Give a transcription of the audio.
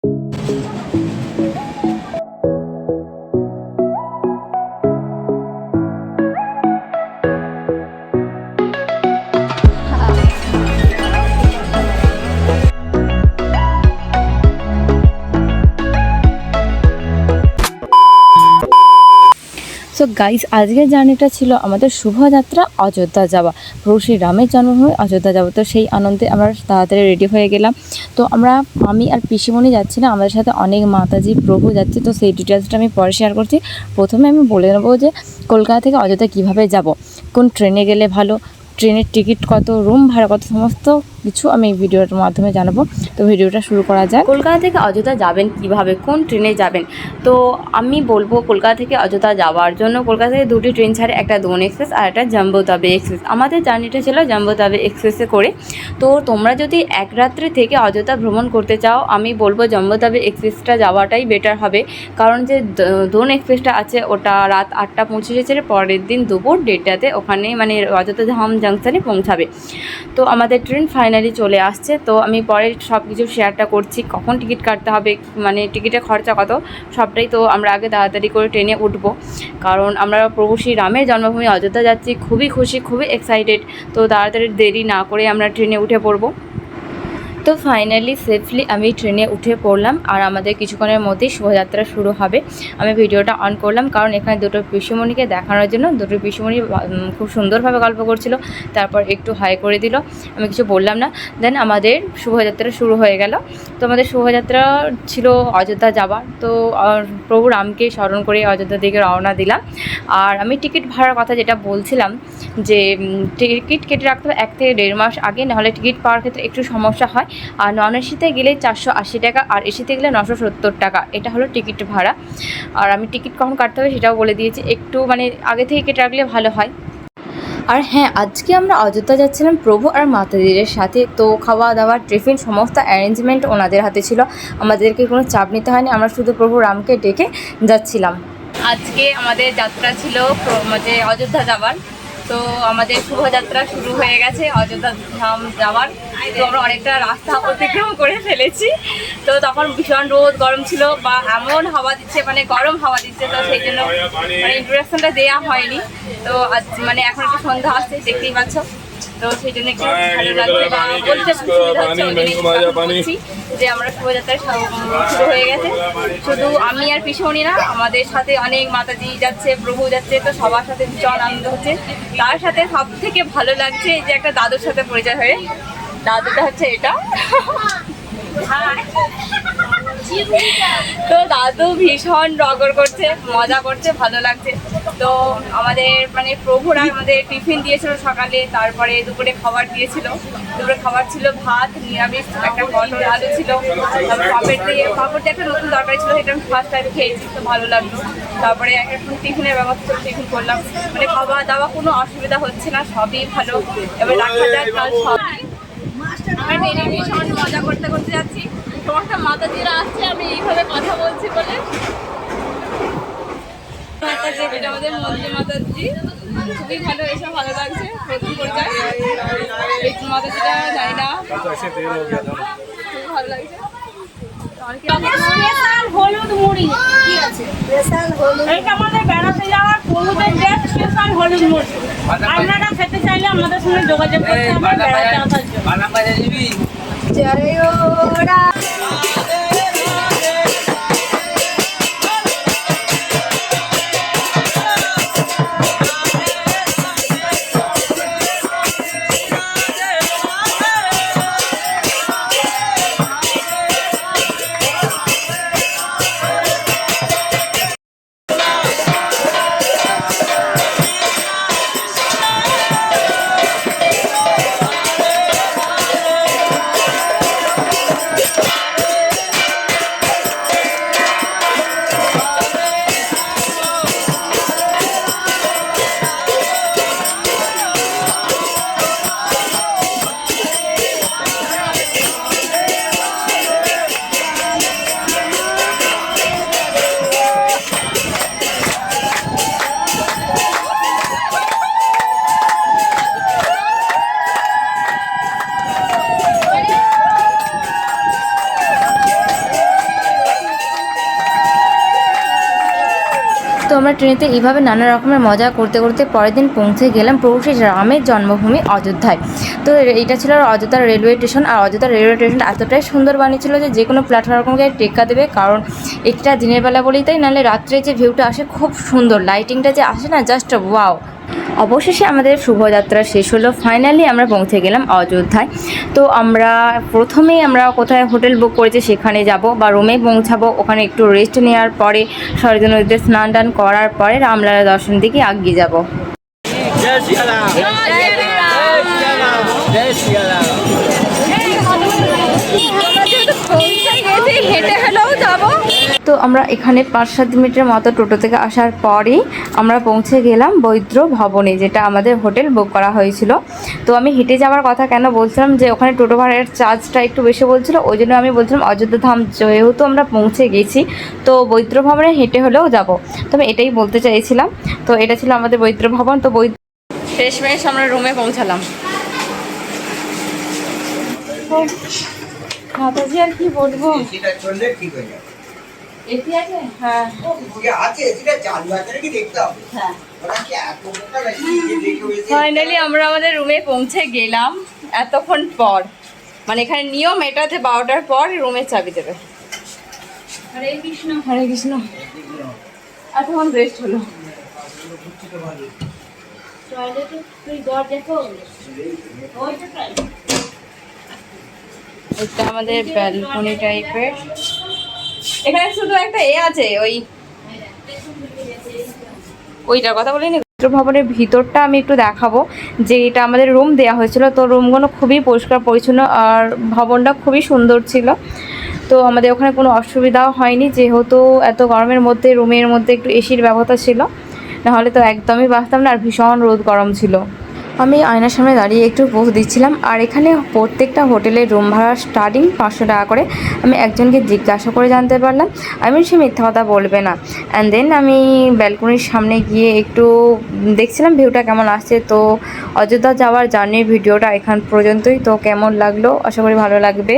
So guys, আজকের জার্নিটা ছিল আমাদের শুভযাত্রা অযোধ্যা যাওয়া, প্রভু শ্রী রামের জন্মভূমি অযোধ্যা যাবো। তো সেই আনন্দে আমরা তাড়াতাড়ি রেডি হয়ে গেলাম। তো আমি আর পিসিমণি যাচ্ছি না, আমাদের সাথে অনেক মাতাজি প্রভু যাচ্ছে। তো সেই ডিটেলসটা আমি পরে শেয়ার করছি। প্রথমে আমি বলে নেবো যে কলকাতা থেকে অযোধ্যা কিভাবে যাব, কোন ট্রেনে গেলে ভালো, ট্রেনের টিকিট কত, রুম ভাড়া কত, সমস্ত কিছু আমি এই ভিডিওর মাধ্যমে জানাবো। তো ভিডিওটা শুরু করা যায়। কলকাতা থেকে অযোধ্যা যাবেন কিভাবে, কোন ট্রেনে যাবেন? তো আমি বলবো কলকাতা থেকে অযোধ্যা যাওয়ার জন্য কলকাতা থেকে দুটি ট্রেন ছাড়ে, একটা দোন এক্সপ্রেস আর একটা জাম্বো তাওয়াই এক্সপ্রেস। আমাদের জার্নিটা ছিল জাম্বো তাওয়াই এক্সপ্রেসে করে। তো তোমরা যদি এক রাত্রি থেকে অযোধ্যা ভ্রমণ করতে চাও, আমি বলবো জাম্বো তাওয়াই এক্সপ্রেসটা যাওয়াটাই বেটার হবে। কারণ যে দোন এক্সপ্রেসটা আছে ওটা রাত 8:25 ছেড়ে পরের দিন দুপুর 1:30টাতে ওখানে মানে অযোধ্যা ধাম জাংশনে পৌঁছাবে। তো আমাদের ট্রেন ফাইনালি চলে আসছে। তো আমি পরে সব কিছু শেয়ারটা করছি, কখন টিকিট কাটতে হবে, মানে টিকিটের খরচা কত, সবটাই। তো আমরা আগে তাড়াতাড়ি করে ট্রেনে উঠবো, কারণ আমরা প্রভু শ্রী রামের জন্মভূমি অযোধ্যা যাচ্ছি, খুবই খুশি, খুবই এক্সাইটেড। তো তাড়াতাড়ি দেরি না করে আমরা ট্রেনে উঠে পড়বো। তো ফাইনালি সেফলি আমি ট্রেনে উঠে পড়লাম, আর আমাদের কিছুক্ষণের মধ্যেই শোভাযাত্রা শুরু হবে। আমি ভিডিওটা অন করলাম কারণ এখানে দুটো পিসিমণিকে দেখানোর জন্য। দুটো পিসিমণি খুব সুন্দরভাবে গল্প করছিল, তারপর একটু হাই করে দিল, আমি কিছু বললাম না। দেন আমাদের শোভাযাত্রা শুরু হয়ে গেল। তো আমাদের শোভাযাত্রা ছিল অযোধ্যা যাবার। তো প্রভু রামকে স্মরণ করে অযোধ্যা দিকে রওনা দিলাম। আর আমি টিকিট ভাড়ার কথা যেটা বলছিলাম, যে টিকিট কেটে রাখতে হবে 1 থেকে 1.5 মাস আগে, নাহলে টিকিট পাওয়ার ক্ষেত্রে একটু সমস্যা হয়। আর নন এসিতে গেলে 480 টাকা, আর এসিতে গেলে 970 টাকা, এটা হলো টিকিট ভাড়া। আর আমি টিকিট কখন কাটতে হবে সেটাও বলে দিয়েছি, একটু মানে আগে থেকে কেটে রাখলে ভালো হয়। আর হ্যাঁ, আজকে আমরা অযোধ্যা যাচ্ছিলাম প্রভু আর মাতাজিদের সাথে। তো খাওয়া দাওয়া, টিফিন, সমস্ত অ্যারেঞ্জমেন্ট ওনাদের হাতে ছিল, আমাদেরকে কোনো চাপ নিতে হয়নি, আমরা শুধু প্রভু রামকে ডেকে যাচ্ছিলাম। আজকে আমাদের যাত্রা ছিল মানে অযোধ্যা যাওয়ার। তো আমাদের শোভাযাত্রা শুরু হয়ে গেছে অযোধ্যা ধাম যাওয়ার। তো আমরা অনেকটা রাস্তা অতিক্রম করে ফেলেছি। তো তখন ভীষণ রোদ গরম ছিল, বা এমন হাওয়া দিচ্ছে, মানে গরম হাওয়া দিচ্ছে। তো সেই জন্য মানে ইন্ট্রোডাকশনটা দেওয়া হয়নি। তো আজ মানে এখন একটু সন্ধ্যা আসছে, দেখতেই পাচ্ছ। তো সেই জন্য একটু ভালো লাগছে, বা বলতে সুবিধা হচ্ছে যে আমরা শোভাযাত্রা শুরু হয়ে গেছে। শুধু আমি আর পিসিমণি না, আমাদের সাথে অনেক মাতাজি যাচ্ছে, প্রভু যাচ্ছে। তো সবার সাথে ভীষণ আনন্দ হচ্ছে। তার সাথে সব থেকে ভালো লাগছে যে একটা দাদুর সাথে পরিচয় হয়ে। দাদুটা হচ্ছে এটা। তো দাদু ভীষণ রগর করছে, মজা করছে, ভালো লাগছে। তো আমাদের মানে প্রভুরা আমাদের টিফিন দিয়েছিল সকালে, তারপরে দুপুরে খাবার দিয়েছিল। দুপুরে খাবার ছিল ভাত, নিরামিষ, একটা পটল আলু ছিল, পাপড় দিয়ে একটা নতুন তরকারি ছিল, সেটা আমি ফার্স্ট টাইম খেয়েছি, তো ভালো লাগলো। তারপরে এখন টিফিনের ব্যবস্থা ছিল, টিফিন করলাম, মানে খাওয়া দাওয়া কোনো অসুবিধা হচ্ছে না, সবই ভালো। এবার রাখা যাক কাল সব। আমরা ট্রেনে ভীষণ মজা করতে করতে যাচ্ছি। তোমারটা মাতাজিরা আসছে, আমি এইভাবে কথা বলছি বলে। এটা আমাদের মন্দির মাতাজি, খুবই ভালো, এসব ভালো লাগছে। প্রথম পরিচয় এই মাতাজিটা জানি না, খুবই ভালো লাগছে। হলুদ মুড়ি ঠিক আছে, এটা আমাদের বেড়াতে যাওয়ার প্রভুদের ড্রেস, স্পেশাল হলুদ মুড়ি। আপনারা খেতে চাইলে আমাদের সঙ্গে যোগাযোগ করতে হবে বেড়াতে আসার জন্য। জয় ওরা আমরা ট্রেনেতে এইভাবে নানা রকমের মজা করতে করতে পরের দিন পৌঁছে গেলাম প্রভু শ্রী রামের জন্মভূমি অযোধ্যায়। তো এইটা ছিল অযোধ্যার রেলওয়ে স্টেশন, আর অযোধ্যার রেলওয়ে স্টেশনটা এতটাই সুন্দর বানিয়েছিল যে কোনো প্ল্যাটফর্মকে টেক্কা দেবে, কারণ এটা দিনের বেলা বলেই তাই, নাহলে রাত্রে যে ভিউটা আসে খুব সুন্দর, লাইটিংটা যে আসে না, জাস্ট ওয়াও। অবশেষে আমাদের শুভযাত্রা শেষ হলো, ফাইনালি আমরা পৌঁছে গেলাম অযোধ্যায়। তো আমরা প্রথমেই আমরা কোথায় হোটেল বুক করেছি সেখানে যাব বা রুমে পৌঁছাবো, ওখানে একটু রেস্ট নেওয়ার পরে সরজু নদীতে স্নান টান করার পরে রামলালা দর্শন দিকে এগিয়ে যাব। তো আমরা এখানে 5-7 মিনিটের মতো টোটো থেকে আসার পরেই আমরা পৌঁছে গেলাম বৈদ্য ভবনে, যেটা আমাদের হোটেল বুক করা হয়েছিল। তো আমি হেঁটে যাওয়ার কথা কেন বলছিলাম, যে ওখানে টোটো ভাড়ার চার্জটা একটু বেশি বলছিল, ওই জন্য আমি বলছিলাম অযোধ্যা ধাম যেহেতু আমরা পৌঁছে গেছি তো বৈদ্য ভবনে হেঁটে হলেও যাব, তো আমি এটাই বলতে চাইছিলাম। তো এটা ছিল আমাদের বৈদ্য ভবন। তো শেষমেশ আমরা রুমে পৌঁছালাম। মাতাজি আর কি বলবো, এসি আছে? হ্যাঁ ফাইনালি আমরা আমাদের রুমে পৌঁছে গেলাম এতক্ষণ পর। মানে এখানে নিয়ম এটাতে 12টার পর রুমের চাবি দেবে। হরে কৃষ্ণ হরে কৃষ্ণ। এতক্ষণ রেস্ট হলো। এটা আমাদের ব্যালকনি টাইপের, এখানে শুধু একটা আছে ওইটার কথা বলিনি। ভবনের ভিতরটা আমি একটু দেখাবো, যে এটা আমাদের রুম দেওয়া হয়েছিল। তো রুমগুলো খুবই পরিষ্কার পরিচ্ছন্ন আর ভবনটা খুবই সুন্দর ছিল। তো আমাদের ওখানে কোনো অসুবিধাও হয়নি, যেহেতু এত গরমের মধ্যে রুমের মধ্যে একটু এসির ব্যবস্থা ছিল, নাহলে তো একদমই বাঁচতাম না, আর ভীষণ রোদ গরম ছিল। আমি আয়নার সামনে দাঁড়িয়ে একটু পোজ দিচ্ছিলাম, আর এখানে প্রত্যেকটা হোটেলের রুম ভাড়া স্টার্টিং 500 টাকা করে। আমি একজনকে জিজ্ঞাসা করে জানতে পারলাম, আমি সে মিথ্যা কথা বলবে না। অ্যান্ড দেন আমি ব্যালকনির সামনে গিয়ে একটু দেখছিলাম ভিউটা কেমন আসছে। তো অযোধ্যা যাওয়ার জার্নির ভিডিওটা এখান পর্যন্তই। তো কেমন লাগলো, আশা করি ভালো লাগবে।